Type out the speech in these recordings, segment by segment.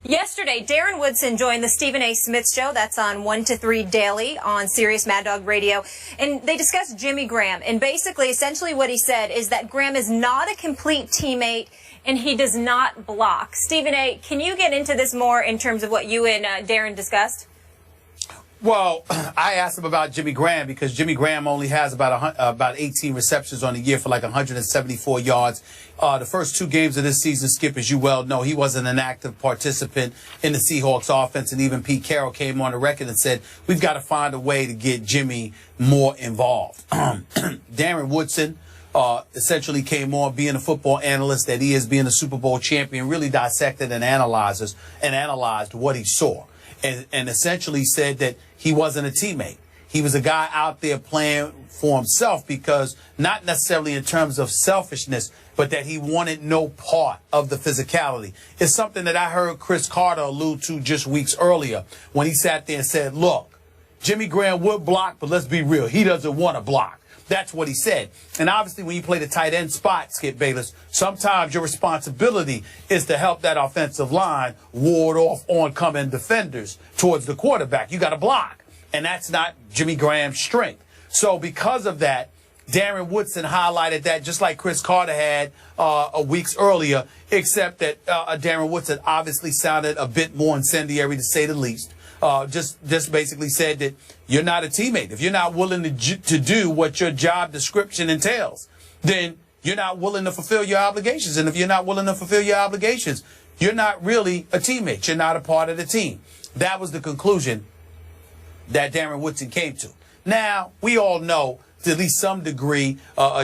Yesterday, Darren Woodson joined the Stephen A. Smith Show. That's on 1 to 3 daily on Sirius Mad Dog Radio. And they discussed Jimmy Graham. And basically, essentially what he said is that Graham is not a complete teammate and he does not block. Stephen A., can you get into this more in terms of what you and Darren discussed? Well, I asked him about Jimmy Graham because Jimmy Graham only has about 18 receptions on the year for like 174 yards. The first two games of this season, Skip, as you well know, he wasn't an active participant in the Seahawks offense. And even Pete Carroll came on the record and said, we've got to find a way to get Jimmy more involved. Darren Woodson essentially came on being a football analyst that he is, being a Super Bowl champion, really dissected and analyzed what he saw. And essentially said that he wasn't a teammate. He was a guy out there playing for himself because not necessarily in terms of selfishness, but that he wanted no part of the physicality. It's something that I heard Chris Carter allude to just weeks earlier when he sat there and said, look, Jimmy Graham would block, but let's be real, he doesn't want to block. That's what he said. And obviously, when you play the tight end spot, Skip Bayless, sometimes your responsibility is to help that offensive line ward off oncoming defenders towards the quarterback. You got to block. And that's not Jimmy Graham's strength. So because of that, Darren Woodson highlighted that just like Chris Carter had weeks earlier, except that Darren Woodson obviously sounded a bit more incendiary, to say the least. Just basically said that you're not a teammate. If you're not willing to do what your job description entails, then you're not willing to fulfill your obligations. And if you're not willing to fulfill your obligations, you're not really a teammate. You're not a part of the team. That was the conclusion that Darren Woodson came to. Now, we all know, to at least some degree,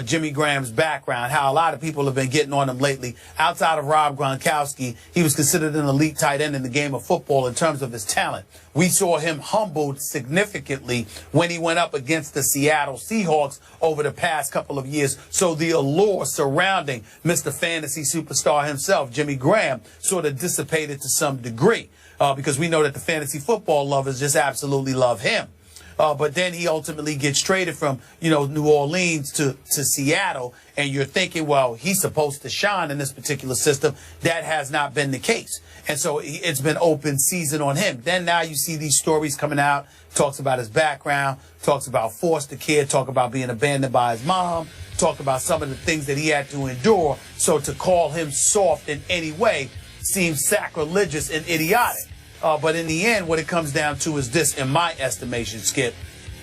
Jimmy Graham's background, how a lot of people have been getting on him lately. Outside of Rob Gronkowski, he was considered an elite tight end in the game of football in terms of his talent. We saw him humbled significantly when he went up against the Seattle Seahawks over the past couple of years. So the allure surrounding Mr. Fantasy Superstar himself, Jimmy Graham, sort of dissipated to some degree because we know that the fantasy football lovers just absolutely love him. But then he ultimately gets traded from, New Orleans to Seattle. And you're thinking, well, he's supposed to shine in this particular system. That has not been the case. And so it's been open season on him. Then now you see these stories coming out, talks about his background, talks about foster care, talk about being abandoned by his mom, talk about some of the things that he had to endure. So to call him soft in any way seems sacrilegious and idiotic. But in the end, what it comes down to is this, in my estimation, Skip.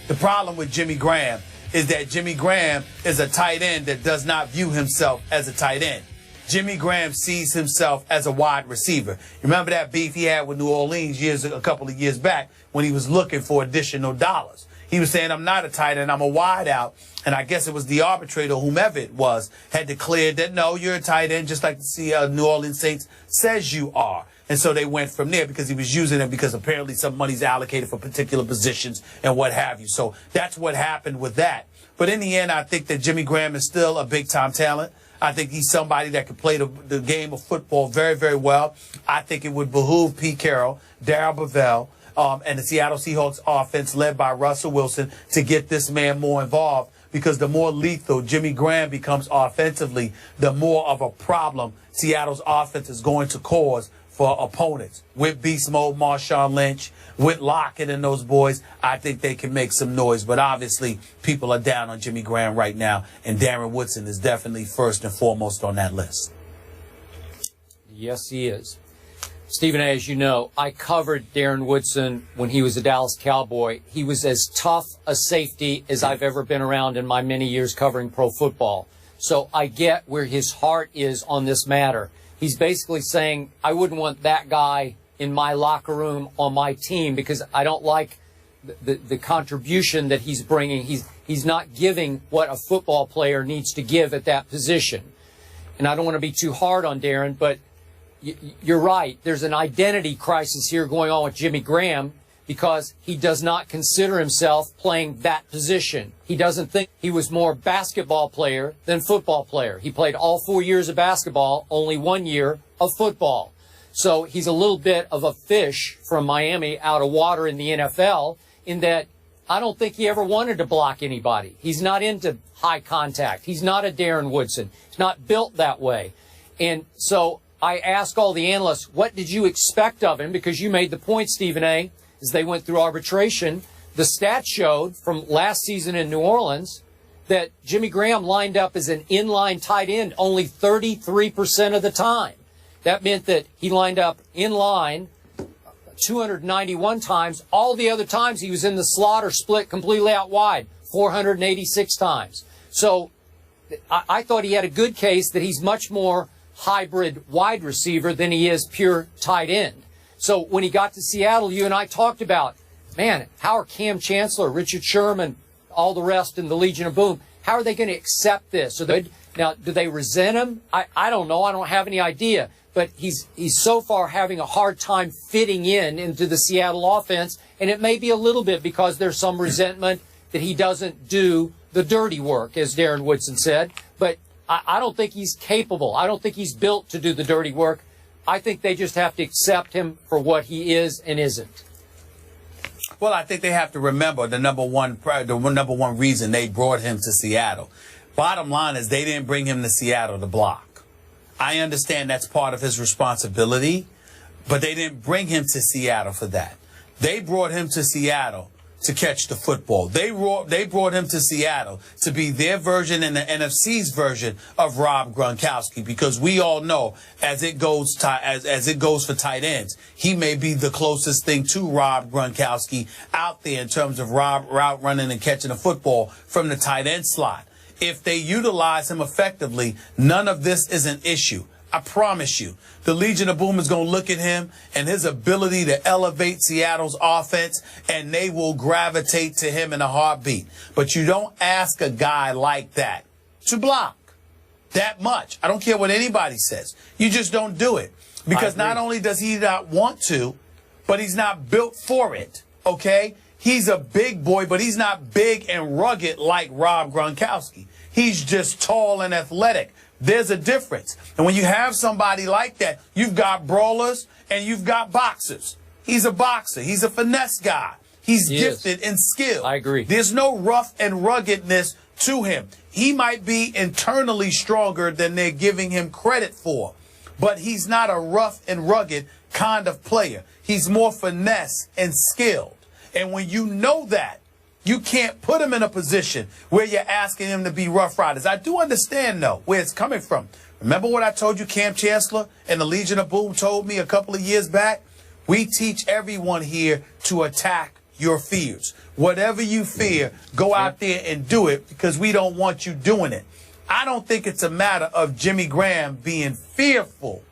The problem with Jimmy Graham is that Jimmy Graham is a tight end that does not view himself as a tight end. Jimmy Graham sees himself as a wide receiver. Remember that beef he had with New Orleans a couple of years back when he was looking for additional dollars. He was saying, I'm not a tight end, I'm a wide out. And I guess it was the arbitrator, whomever it was, had declared that, no, you're a tight end, just like the New Orleans Saints says you are. And so they went from there because he was using it because apparently some money's allocated for particular positions and what have you. So that's what happened with that. But in the end, I think that Jimmy Graham is still a big-time talent. I think he's somebody that can play the game of football very, very well. I think it would behoove Pete Carroll, Darrell Bevell, and the Seattle Seahawks offense led by Russell Wilson to get this man more involved, because the more lethal Jimmy Graham becomes offensively, the more of a problem Seattle's offense is going to cause for opponents. With Beast Mode, Marshawn Lynch, with Lockett and those boys, I think they can make some noise. But obviously, people are down on Jimmy Graham right now, and Darren Woodson is definitely first and foremost on that list. Yes, he is. Stephen A., as you know, I covered Darren Woodson when he was a Dallas Cowboy. He was as tough a safety as I've ever been around in my many years covering pro football. So I get where his heart is on this matter. He's basically saying, I wouldn't want that guy in my locker room on my team because I don't like the contribution that he's bringing. He's not giving what a football player needs to give at that position. And I don't want to be too hard on Darren, but you're right. There's an identity crisis here going on with Jimmy Graham because he does not consider himself playing that position. He doesn't think he was more basketball player than football player. He played all 4 years of basketball, only 1 year of football. So he's a little bit of a fish from Miami out of water in the NFL in that I don't think he ever wanted to block anybody. He's not into high contact. He's not a Darren Woodson. He's not built that way. And so I ask all the analysts, what did you expect of him? Because you made the point, Stephen A., as they went through arbitration. The stats showed from last season in New Orleans that Jimmy Graham lined up as an inline tight end only 33% of the time. That meant that he lined up in line 291 times. All the other times he was in the slot or split completely out wide, 486 times. So I thought he had a good case that he's much more hybrid wide receiver than he is pure tight end. So when he got to Seattle, you and I talked about, man, how are Cam Chancellor, Richard Sherman, all the rest in the Legion of Boom, how are they going to accept this? Now, do they resent him? I don't know. I don't have any idea. But he's so far having a hard time fitting into the Seattle offense, and it may be a little bit because there's some resentment that he doesn't do the dirty work, as Darren Woodson said. But I don't think he's capable. I don't think he's built to do the dirty work. I think they just have to accept him for what he is and isn't. Well, I think they have to remember the number one reason they brought him to Seattle. Bottom line is they didn't bring him to Seattle to block. I understand that's part of his responsibility, but they didn't bring him to Seattle for that. They brought him to Seattle to catch the football. They brought him to Seattle to be their version and the NFC's version of Rob Gronkowski, because we all know as it goes for tight ends, he may be the closest thing to Rob Gronkowski out there in terms of route running and catching the football from the tight end slot. If they utilize him effectively, none of this is an issue. I promise you, the Legion of Boom is going to look at him and his ability to elevate Seattle's offense, and they will gravitate to him in a heartbeat. But you don't ask a guy like that to block that much. I don't care what anybody says. You just don't do it. Because not only does he not want to, but he's not built for it, okay? He's a big boy, but he's not big and rugged like Rob Gronkowski. He's just tall and athletic. There's a difference. And when you have somebody like that, you've got brawlers and you've got boxers. He's a boxer. He's a finesse guy. He's gifted in skill. I agree. There's no rough and ruggedness to him. He might be internally stronger than they're giving him credit for, but he's not a rough and rugged kind of player. He's more finesse and skilled. And when you know that, you can't put him in a position where you're asking him to be Rough Riders. I do understand, though, where it's coming from. Remember what I told you Cam Chancellor and the Legion of Boom told me a couple of years back? We teach everyone here to attack your fears. Whatever you fear, go out there and do it, because we don't want you doing it. I don't think it's a matter of Jimmy Graham being fearful.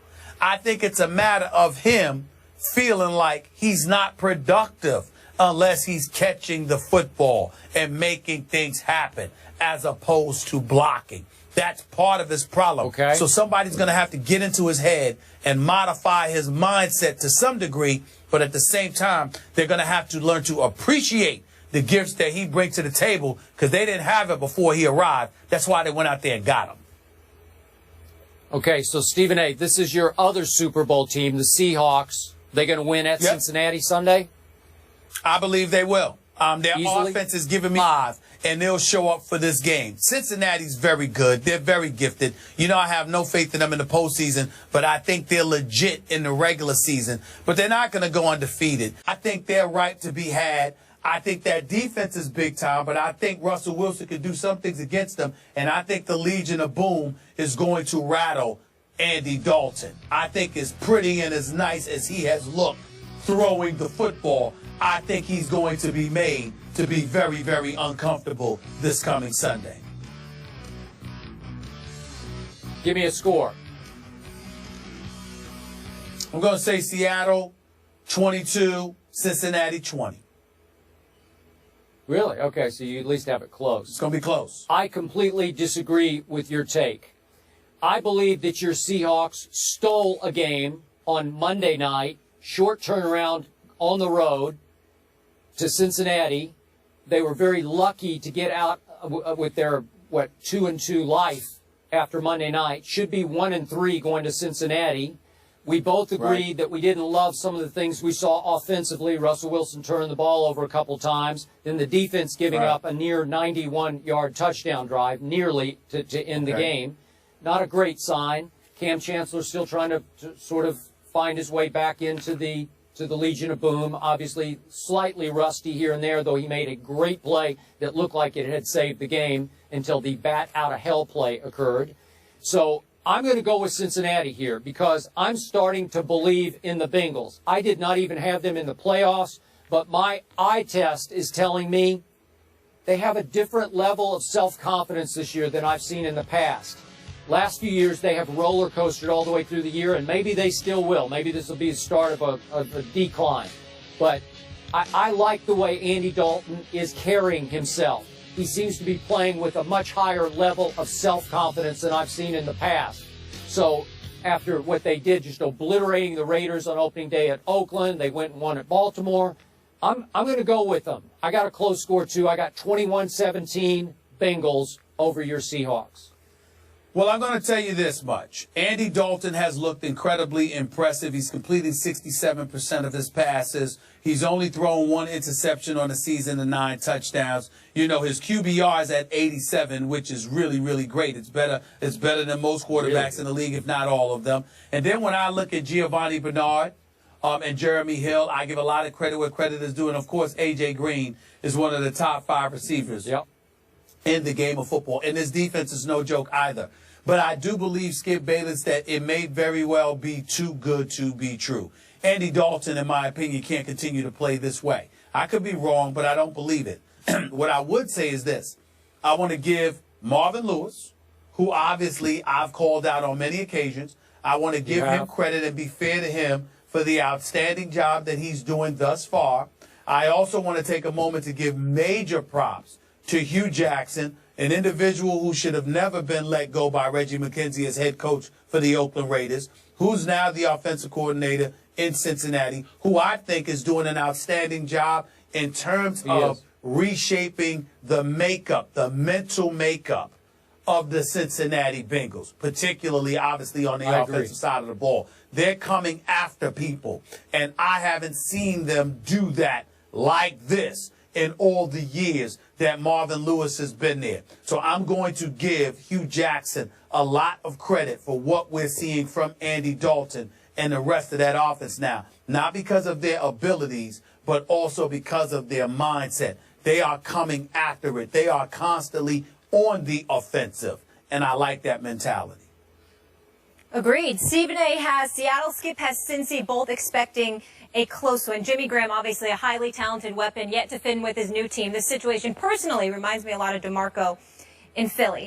I think it's a matter of him feeling like he's not productive unless he's catching the football and making things happen as opposed to blocking. That's part of his problem. Okay. So somebody's going to have to get into his head and modify his mindset to some degree, but at the same time, they're going to have to learn to appreciate the gifts that he brings to the table, because they didn't have it before he arrived. That's why they went out there and got him. Okay, so Stephen A., this is your other Super Bowl team, the Seahawks. They going to win at Cincinnati Sunday? I believe they will. Their Easily? offense is giving me live, and they'll show up for this game. Cincinnati's very good. They're very gifted. You know, I have no faith in them in the postseason, but I think they're legit in the regular season. But they're not going to go undefeated. I think they're right to be had. I think that defense is big time, but I think Russell Wilson could do some things against them, and I think the Legion of Boom is going to rattle Andy Dalton. I think as pretty and as nice as he has looked throwing the football, I think he's going to be made to be very, very uncomfortable this coming Sunday. Give me a score. I'm going to say Seattle 22, Cincinnati 20. Really? Okay, so you at least have it close. It's going to be close. I completely disagree with your take. I believe that your Seahawks stole a game on Monday night, short turnaround on the road to Cincinnati. They were very lucky to get out with their, 2-2 life after Monday night. Should be 1-3 going to Cincinnati. We both agreed that we didn't love some of the things we saw offensively. Russell Wilson turning the ball over a couple times. Then the defense giving up a near 91-yard touchdown drive, nearly to end the game. Not a great sign. Cam Chancellor still trying to sort of find his way back into the Legion of Boom. Obviously, slightly rusty here and there, though he made a great play that looked like it had saved the game until the bat out of hell play occurred. So I'm going to go with Cincinnati here because I'm starting to believe in the Bengals. I did not even have them in the playoffs, but my eye test is telling me they have a different level of self-confidence this year than I've seen in the past. Last few years, they have roller coastered all the way through the year, and maybe they still will. Maybe this will be the start of a decline. But I like the way Andy Dalton is carrying himself. He seems to be playing with a much higher level of self-confidence than I've seen in the past. So after what they did, just obliterating the Raiders on opening day at Oakland, they went and won at Baltimore. I'm going to go with them. I got a close score, too. I got 21-17 Bengals over your Seahawks. Well, I'm going to tell you this much. Andy Dalton has looked incredibly impressive. He's completed 67% of his passes. He's only thrown 1 interception on the season and 9 touchdowns. You know, his QBR is at 87, which is really, really great. It's better than most quarterbacks in the league, if not all of them. And then when I look at Giovanni Bernard and Jeremy Hill, I give a lot of credit where credit is due. And, of course, A.J. Green is one of the top 5 receivers in the game of football. And this defense is no joke either. But I do believe, Skip Bayless, that it may very well be too good to be true. Andy Dalton, in my opinion, can't continue to play this way. I could be wrong, but I don't believe it. What I would say is this. I want to give Marvin Lewis, who obviously I've called out on many occasions, I want to give him credit and be fair to him for the outstanding job that he's doing thus far. I also want to take a moment to give major props to Hugh Jackson, an individual who should have never been let go by Reggie McKenzie as head coach for the Oakland Raiders, who's now the offensive coordinator in Cincinnati, who I think is doing an outstanding job in terms of reshaping the makeup, the mental makeup of the Cincinnati Bengals, particularly, obviously, on the offensive side of the ball. They're coming after people, and I haven't seen them do that like this in all the years that Marvin Lewis has been there. So I'm going to give Hugh Jackson a lot of credit for what we're seeing from Andy Dalton and the rest of that offense now. Not because of their abilities, but also because of their mindset. They are coming after it. They are constantly on the offensive. And I like that mentality. Agreed. Stephen A. has Seattle, Skip has Cincy, both expecting a close one. Jimmy Graham, obviously a highly talented weapon, yet to fin with his new team. This situation personally reminds me a lot of DeMarco in Philly.